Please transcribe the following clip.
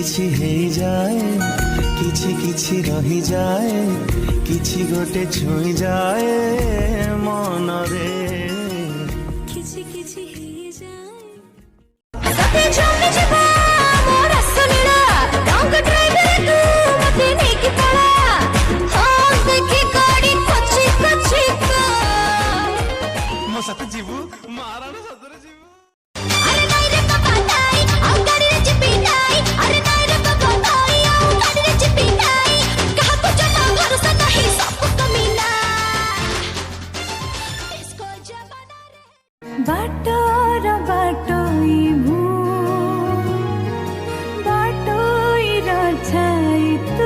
किछि हे जाए किछि किछि रही जाए किछि गोटे छुई जाए मन रे किछि किछि हे जाए सते जमी जबा मोर सुनला डंग ड्राइवर तू मते नेकी पड़ा हो देखी गाड़ी पछी पछी का मो सत जीवु माराना सतरे जीवु अरे नहीं रे बाबा ताई आ गाड़ी रे चिपी ताई अरे नहीं रे बाबा ताई आ गाड़ी रे चिपी ताई कहा को जमा भरोसा नहीं सब कमीना इसको जमाना रे बाटोर बाटोई भू बाटोई रछाई तू